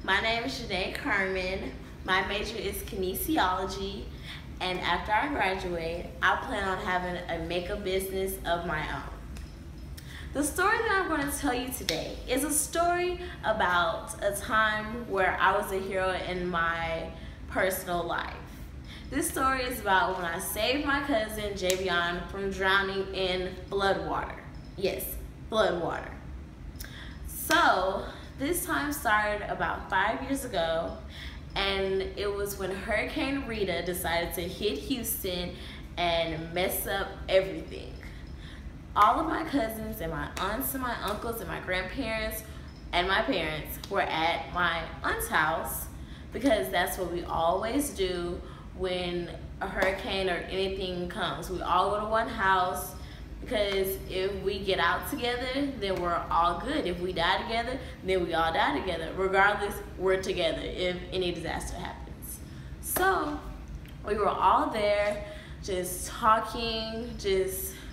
My name is Janae Carmen. My major is kinesiology, and after I graduate, I plan on having a makeup business of my own. The story that I'm going to tell you today is a story about a time where I was a hero in my personal life. This story is about when I saved my cousin Javion from drowning in blood water. Yes, blood water. So this time started about 5 years ago, and it was when Hurricane Rita decided to hit Houston and mess up everything. All of my cousins and my aunts and my uncles and my grandparents and my parents were at my aunt's house because that's what we always do when a hurricane or anything comes. We all go to one house because if we get out together, then we're all good. If we die together, then we all die together. Regardless, we're together if any disaster happens. So we were all there just talking,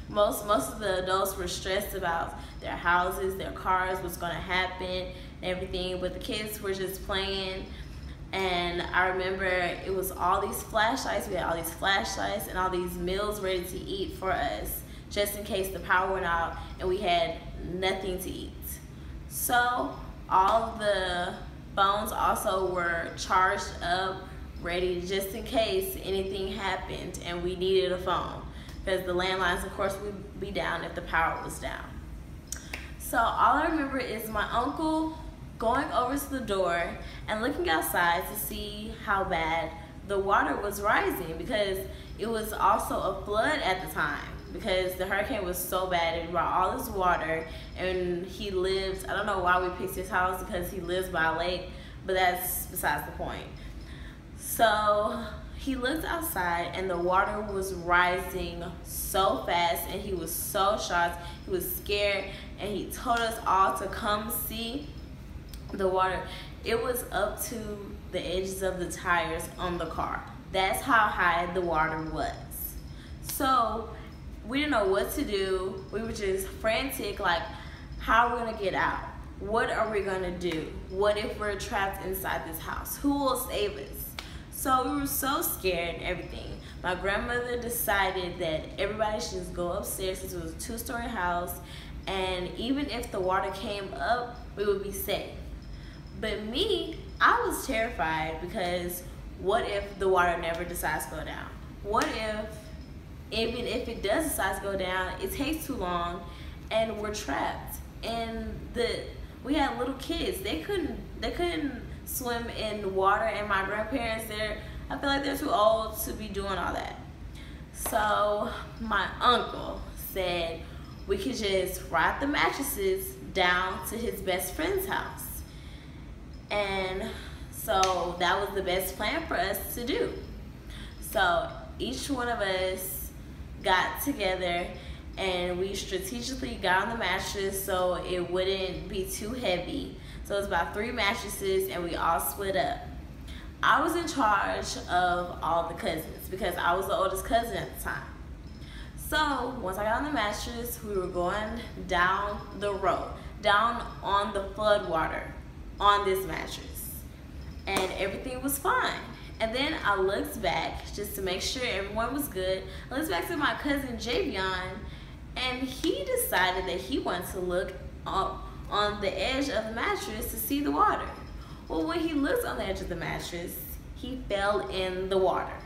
most of the adults were stressed about their houses, their cars, what's gonna happen, and everything, but the kids were just playing. And I remember it was all these flashlights. We had all these flashlights and all these meals ready to eat for us, just in case the power went out and we had nothing to eat. So all the phones also were charged up, ready just in case anything happened and we needed a phone, because the landlines, of course, would be down if the power was down. So all I remember is my uncle going over to the door and looking outside to see how bad the water was rising, because it was also a flood at the time because the hurricane was so bad. It brought all this water, and he lives, I don't know why we picked his house because he lives by a lake, but that's besides the point. So he looked outside and the water was rising so fast, and he was so shocked, he was scared, and he told us all to come see the water. It was up to the edges of the tires on the car. That's how high the water was. So we didn't know what to do. We were just frantic, like, how are we gonna get out? What are we gonna do? What if we're trapped inside this house? Who will save us? So we were so scared and everything. My grandmother decided that everybody should just go upstairs since it was a 2-story house, and even if the water came up, we would be safe. But me, I was terrified because what if the water never decides to go down? What if, even if it does decide to go down, it takes too long and we're trapped? And we had little kids. They couldn't swim in water, and my grandparents, I feel like they're too old to be doing all that. So my uncle said we could just ride the mattresses down to his best friend's house. And so that was the best plan for us to do. So each one of us got together and we strategically got on the mattress so it wouldn't be too heavy. So it was about 3 mattresses and we all split up. I was in charge of all the cousins because I was the oldest cousin at the time. So once I got on the mattress, we were going down the road, down on the flood water on this mattress, and everything was fine. And then I looked back just to make sure everyone was good. I looked back to my cousin Javion, and he decided that he wanted to look up on the edge of the mattress to see the water. Well, when he looked on the edge of the mattress, he fell in the water.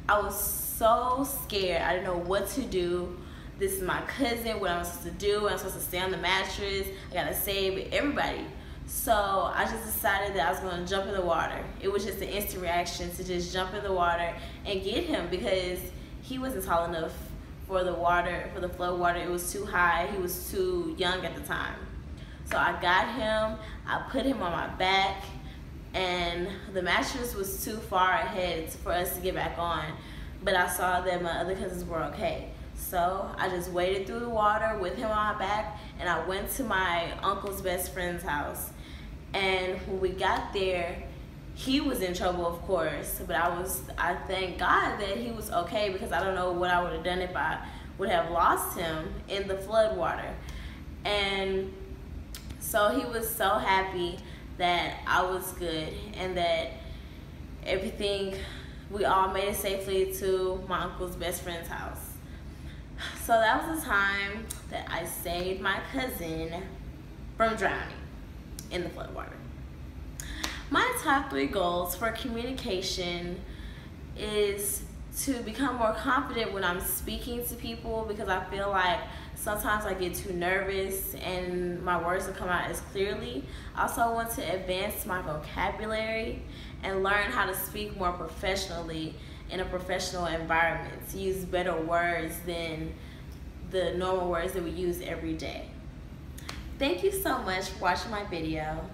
I was so scared. I didn't know what to do. This is my cousin. What am I supposed to do? I'm supposed to stay on the mattress. I gotta save everybody. So I just decided that I was going to jump in the water. It was just an instant reaction to just jump in the water and get him, because he wasn't tall enough for the water, for the flood water. It was too high. He was too young at the time. So I got him, I put him on my back, and the mattress was too far ahead for us to get back on, but I saw that my other cousins were okay. So I just waded through the water with him on my back, and I went to my uncle's best friend's house. And when we got there, he was in trouble, of course, but I thank God that he was okay, because I don't know what I would have done if I would have lost him in the flood water. And so he was so happy that I was good and that we all made it safely to my uncle's best friend's house. So that was the time that I saved my cousin from drowning in the floodwater. My top 3 goals for communication is to become more confident when I'm speaking to people, because I feel like sometimes I get too nervous and my words don't come out as clearly. I also want to advance my vocabulary and learn how to speak more professionally in a professional environment, to use better words than the normal words that we use every day. Thank you so much for watching my video.